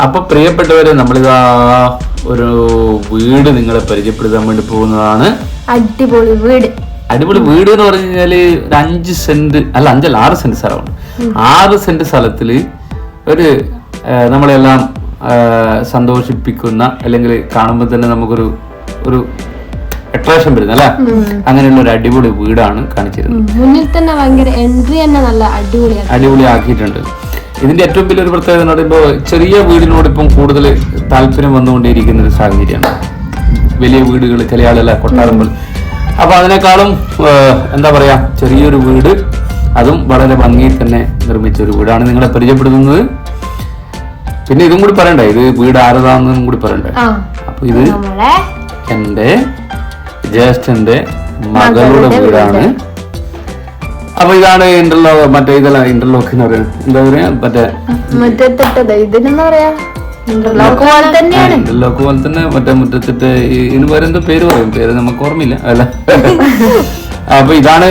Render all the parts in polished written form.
അപ്പൊ പ്രിയപ്പെട്ടവരെ, നമ്മളിതാ ഒരു വീട് നിങ്ങളെ പരിചയപ്പെടുത്താൻ വേണ്ടി പോകുന്നതാണ്. അടിപൊളി വീട്. അടിപൊളി വീട് എന്ന് പറഞ്ഞു കഴിഞ്ഞാല് ഒരു 5 സെന്റ് അല്ല 6 സെന്റ് സ്ഥലമാണ്. 6 സെന്റ് സ്ഥലത്തില് ഒരു നമ്മളെല്ലാം സന്തോഷിപ്പിക്കുന്ന, അല്ലെങ്കിൽ കാണുമ്പോൾ തന്നെ നമുക്കൊരു ഒരു അട്രാക്ഷൻ വരുന്ന അല്ലെ, അങ്ങനെയുള്ള ഒരു അടിപൊളി വീടാണ് കാണിച്ചിരുന്നത്. മുന്നിൽ തന്നെ ഭയങ്കര എൻട്രി തന്നെ നല്ല അടിപൊളിയാക്കിയിട്ടുണ്ട്. ഇതിന്റെ ഏറ്റവും വലിയൊരു പ്രത്യേകത എന്ന് പറയുമ്പോൾ ചെറിയ വീടിനോട് ഇപ്പം കൂടുതൽ താല്പര്യം വന്നുകൊണ്ടേയിരിക്കുന്ന ഒരു സാഹചര്യമാണ്. വലിയ വീടുകൾ ചില ആളെല്ലാം കൊട്ടാരമ്പോൾ, അപ്പൊ അതിനേക്കാളും എന്താ പറയാ, ചെറിയൊരു വീട്, അതും വളരെ ഭംഗിയിൽ തന്നെ നിർമ്മിച്ച ഒരു വീടാണ് നിങ്ങളെ പരിചയപ്പെടുത്തുന്നത്. പിന്നെ ഇതും കൂടി പറയണ്ടേ, ഇത് വീട് ആരതാണെന്നും കൂടി പറയണ്ടേ. അപ്പൊ ഇത് എന്റെ ജ്യേഷ്ഠന്റെ മകളുടെ വീടാണ്. അപ്പൊ ഇതാണ് ഇന്റർലോക്ക്, മറ്റേ ഇതെല്ലാം ഇന്റർലോക്ക് എന്ന് പറയുന്നത്, എന്താ പറയാ, മറ്റേ ഇന്റർലോക്ക് പോലെ തന്നെ മറ്റേ മുറ്റത്തിട്ട് ഇതിന് പേര് എന്തോ പേര് പറയും, പേര് നമുക്ക് ഓർമ്മയില്ല അല്ല. അപ്പൊ ഇതാണ്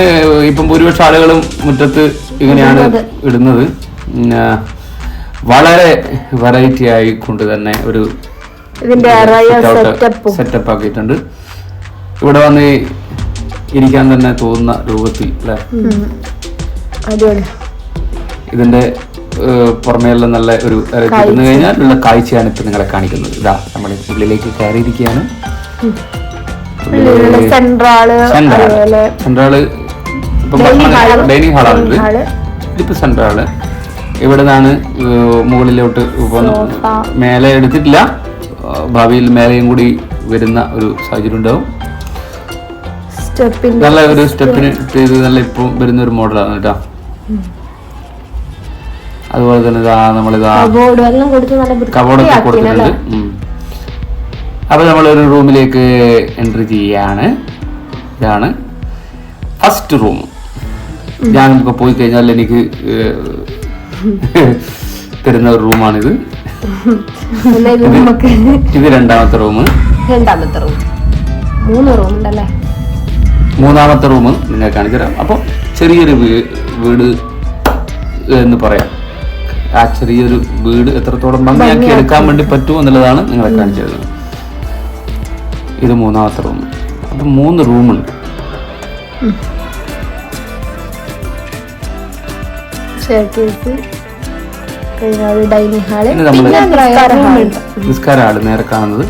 ഇപ്പം ഭൂരിപക്ഷം ആളുകളും മുറ്റത്ത് ഇങ്ങനെയാണ് ഇടുന്നത്. വളരെ വെറൈറ്റി ആയിക്കൊണ്ട് തന്നെ ഒരു സെറ്റപ്പ് ആക്കിയിട്ടുണ്ട്. ഇവിടെ വന്ന് ഇരിക്കാൻ തന്നെ തോന്നുന്ന രൂപത്തിൽ അല്ലെ. ഇതിന്റെ പുറമേയുള്ള നല്ല ഒരു ഇരുന്ന് കഴിഞ്ഞാൽ ഉള്ള കാഴ്ചയാണ് ഇപ്പൊ നിങ്ങളെ കാണിക്കുന്നത്. ഇതാ നമ്മൾ ഉള്ളിലേക്ക് കയറിയിരിക്കുകയാണ്. സെൻട്രാള് ഡൈനിങ് ഹാളാണ് ഇതിപ്പോ സെൻട്രാള്. ഇവിടെ നിന്നാണ് മുകളിലോട്ട് മേലെ എടുത്തിട്ടില്ല, ഭാവിയിൽ മേലെയും കൂടി വരുന്ന ഒരു സാഹചര്യം ഉണ്ടാവും. നല്ല ഒരു സ്റ്റെപ്പിന് ചെയ്ത് നല്ല ഇപ്പം വരുന്ന ഒരു മോഡലാണ് കേട്ടോ. അതുപോലെ തന്നെ നമ്മളിതാ കബോർഡൊക്കെ കൊടുത്തിട്ടുണ്ട്. അപ്പൊ നമ്മളൊരു റൂമിലേക്ക് എൻട്രി ചെയ്യാണ്. ഇതാണ് ഫസ്റ്റ് റൂം. ഞാൻ നമുക്ക് പോയി കഴിഞ്ഞാൽ എനിക്ക് തരുന്ന ഒരു റൂമാണിത്. ഇത് രണ്ടാമത്തെ റൂം. മൂന്നാമത്തെ റൂം നിങ്ങൾ കാണിച്ചു തരാം. അപ്പൊ ചെറിയൊരു വീട് എന്ന് പറയാം. ആ ചെറിയൊരു വീട് എത്രത്തോളം ഭംഗിയാക്കി എടുക്കാൻ വേണ്ടി പറ്റുമോ എന്നുള്ളതാണ് നിങ്ങളെ കാണിച്ചു തരുന്നത്. ഇത് മൂന്നാമത്തെ റൂം. അപ്പൊ 3 റൂമുണ്ട്. നിസ്കാര ഹാള് നേരെ കാണുന്നത്.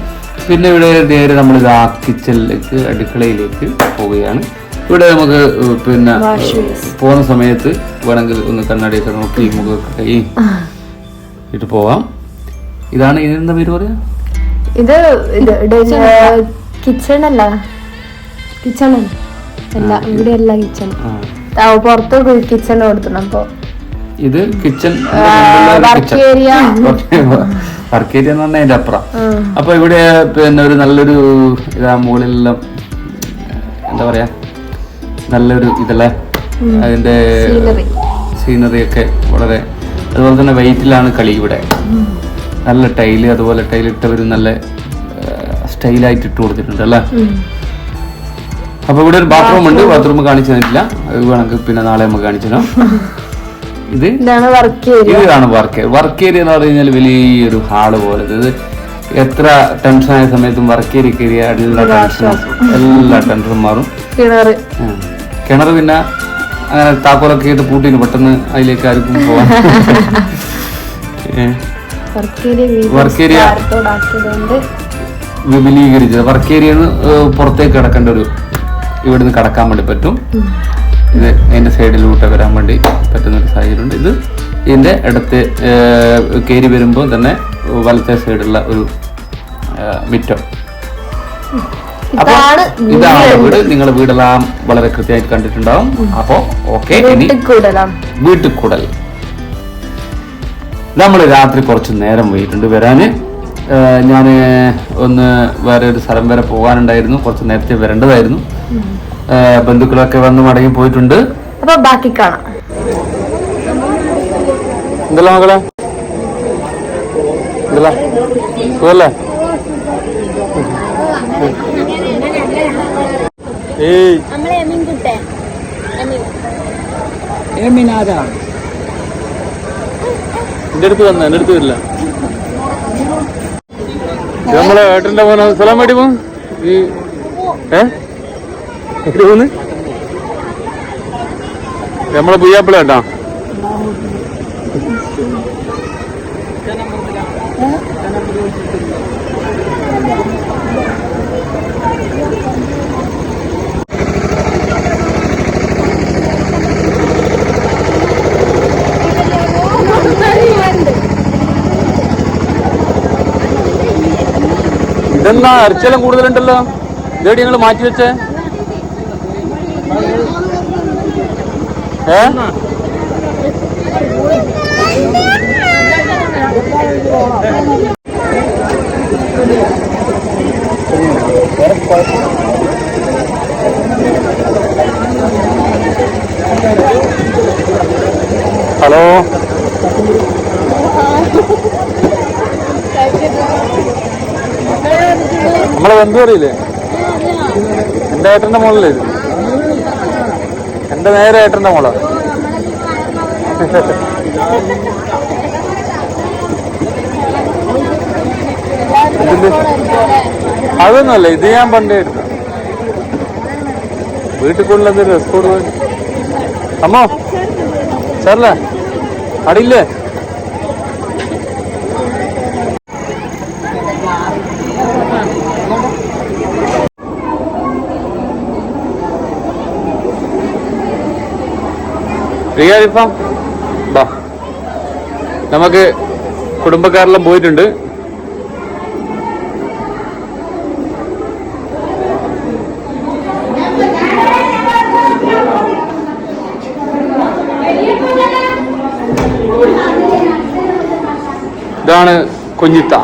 പിന്നെ ഇവിടെ നേരെ നമ്മൾ ഇതാ കിച്ചണിലേക്ക്, അടുക്കളയിലേക്ക് പോവുകയാണ്. ഇവിടെ നമുക്ക് പിന്നെ പോകുന്ന സമയത്ത് വേണമെങ്കിൽ ഒന്ന് കണ്ണാടിയൊക്കെ നോക്കി മുഖമൊക്കെ കൈ ഇട്ട് പോവാം. ഇതാണ് ഇതിന്റെ പേര് പറയാ, ഇത് കിച്ചൺ അല്ല, കിച്ചൺ അല്ല, ഇവിടെ അല്ല കിച്ചൺ, പുറത്ത് കിച്ചൺ കൊടുക്കണം. അപ്പൊ ഇത് കിച്ചൺ വർക്ക് ഏരിയ എന്ന് പറഞ്ഞാൽ അതിന്റെ അപ്പുറം. അപ്പൊ ഇവിടെ പിന്നെ ഒരു നല്ലൊരു ഇതാ മുകളിലെല്ലാം എന്താ പറയാ, നല്ലൊരു ഇതല്ലേ, അതിന്റെ സീനറി ഒക്കെ വളരെ, അതുപോലെ തന്നെ വെയിറ്റിലാണ് കളി. ഇവിടെ നല്ല ടൈല്, അതുപോലെ ടൈലിട്ടവര് നല്ല സ്റ്റൈലായിട്ട് ഇട്ട് കൊടുത്തിട്ടുണ്ട് അല്ലേ. അപ്പൊ ഇവിടെ ഒരു ബാത്റൂം ഉണ്ട്. ബാത്റൂം കാണിച്ചു തന്നിട്ടില്ല, അത് വേണമെങ്കിൽ പിന്നെ നാളെ നമുക്ക് കാണിച്ചു തരാം. ഇതാണ് വർക്ക് ഏരിയ എന്ന് പറഞ്ഞു കഴിഞ്ഞാൽ വലിയൊരു ഹാള് പോലെ. ഇത് എത്ര ടെൻഷനായ സമയത്തും വർക്ക് ഏരിയ കയറിയ എല്ലാ ടെൻഷനും മാറും. കിണർ പിന്നെ അങ്ങനെ താക്കോലൊക്കെ ആയിട്ട് പൂട്ടിന് പെട്ടെന്ന് അതിലേക്ക് ആർക്കും പോവാൻ. വർക്ക് ഏരിയ വിപുലീകരിച്ചത്. വർക്ക് ഏരിയ പുറത്തേക്ക് കിടക്കേണ്ട ഒരു, ഇവിടുന്ന് കടക്കാൻ വേണ്ടി പറ്റും. ഇത് അതിന്റെ സൈഡിലൂടെ വരാൻ വേണ്ടി പറ്റുന്ന ഒരു സാഹചര്യമുണ്ട്. ഇത് ഇതിന്റെ അടുത്ത് കയറി വരുമ്പോൾ തന്നെ വലത്തെ സൈഡുള്ള ഒരു മിറ്റം. അപ്പൊ ഇതാണ് വീട്. നിങ്ങൾ വീടെല്ലാം വളരെ കൃത്യമായിട്ട് കണ്ടിട്ടുണ്ടാവും. അപ്പോ ഓക്കെ, ഇനി വീട്ടിൽ കൂടൽ. നമ്മൾ രാത്രി കുറച്ച് നേരം വൈകിട്ടുണ്ട് വരാന്. ഞാൻ ഒന്ന് വേറെ ഒരു സ്ഥലം വരെ പോകാനുണ്ടായിരുന്നു, കുറച്ച് നേരത്തെ വരേണ്ടതായിരുന്നു. ബന്ധുക്കളൊക്കെ വന്ന് മടങ്ങി പോയിട്ടുണ്ട്. അപ്പൊ ബാക്കി കാണാം. എന്തല്ല മകളെ, സുഖല്ലേ? എന്റെ അടുത്ത് വന്ന, എന്റെ അടുത്ത് വരില്ല. നമ്മളെ ഏട്ടന്റെ മോനെ സ്ഥലം വേണ്ടി പോകും ഈ പോന്ന് നമ്മളെ പുയ്യാപ്പിള കേട്ടാ. ഇതെന്താ ഇറച്ചിയെല്ലാം കൂടുതലുണ്ടല്ലോ, ഇതേടി ഞങ്ങൾ മാറ്റി വെച്ചേ? ഹലോ, നമ്മളെ ബന്ധു അറിയില്ലേ? എന്റെ ഏട്ടന്റെ മോളല്ലേ ഇത്? എന്റെ നേരെ ഏട്ടന്റെ മോളാ. അതൊന്നുമല്ല, ഇത് ഞാൻ പണ്ടേ എടുത്ത. വീട്ടിൽ കൂടുതൽ എന്തൊരു റെസ്പോർട്ട് പോയി അമ്മോ സാറല്ലേ അടിയില്ലേ? റിയാലിപ്പം ബാ, നമുക്ക് കുടുംബക്കാരെല്ലാം പോയിട്ടുണ്ട്. ഇതാണ് കുഞ്ഞിത്ത.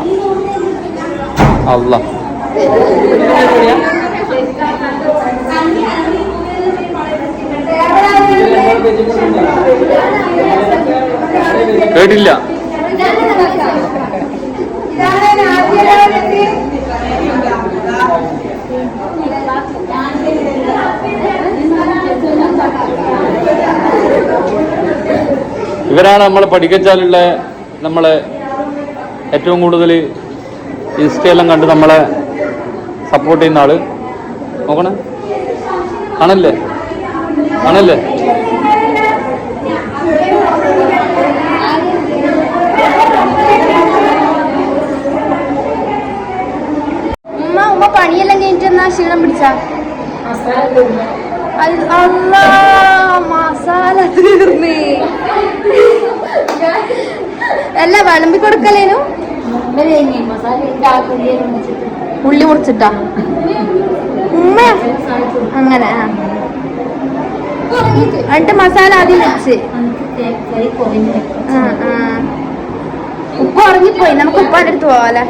അല്ലാ, കേട്ടില്ല. ഇവരാണ് നമ്മളെ പഠിക്കച്ചാലുള്ള നമ്മളെ ഏറ്റവും കൂടുതൽ ഇൻസ്റ്റയെല്ലാം കണ്ട് നമ്മളെ സപ്പോർട്ട് ചെയ്യുന്ന ആള്. നോക്കണേ, ആണല്ലേ ആണല്ലേ? പണിയെല്ലാം കഴിഞ്ഞിട്ട് ക്ഷീണം പിടിച്ച മസാല തീർന്നേ. എല്ലാം വിളമ്പി കൊടുക്കലേനു. ഉള്ളി മുറിച്ചിട്ടാ ഉമ്മ അങ്ങനെ. എന്നിട്ട് മസാല ആദ്യം വെച്ച് ഉപ്പ് ഉറങ്ങിപ്പോയി. നമുക്ക് ഉപ്പാൻ്റെ അടുത്ത് പോവാല്ലേ?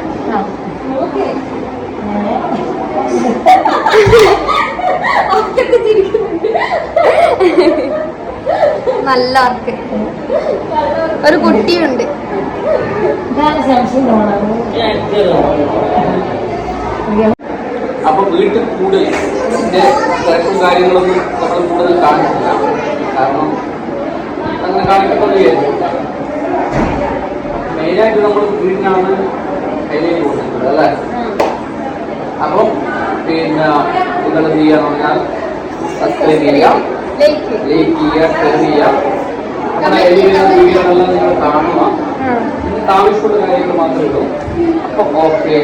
നല്ല ആർക്ക് ഒരു കുട്ടിയുണ്ട്. അപ്പൊ വീട്ടിൽ കൂടുതൽ തിരക്കും കാര്യങ്ങളൊന്നും നമ്മൾ കൂടുതൽ കാണിക്കില്ല. കാരണം അങ്ങനെ കാണിക്കപ്പെടുകയല്ലേ. മെയിനായിട്ട് നമ്മൾ വീടിനാണ് ഹൈലൈറ്റ് കൊടുക്കുന്നത് അല്ലേ? അപ്പം പിന്നെ നിങ്ങൾ എന്ത് ചെയ്യാന്ന് പറഞ്ഞാൽ സബ്സ്ക്രൈബ് ചെയ്യുക, ലൈക്ക് ചെയ്യുക, ഷെയർ ചെയ്യുക. അങ്ങനെ വീഡിയോകളെല്ലാം നിങ്ങൾ കാണുക. നിങ്ങൾക്ക് ആവശ്യമുള്ള കാര്യങ്ങൾ മാത്രമേ ഉള്ളൂ. അപ്പം ഓക്കെ.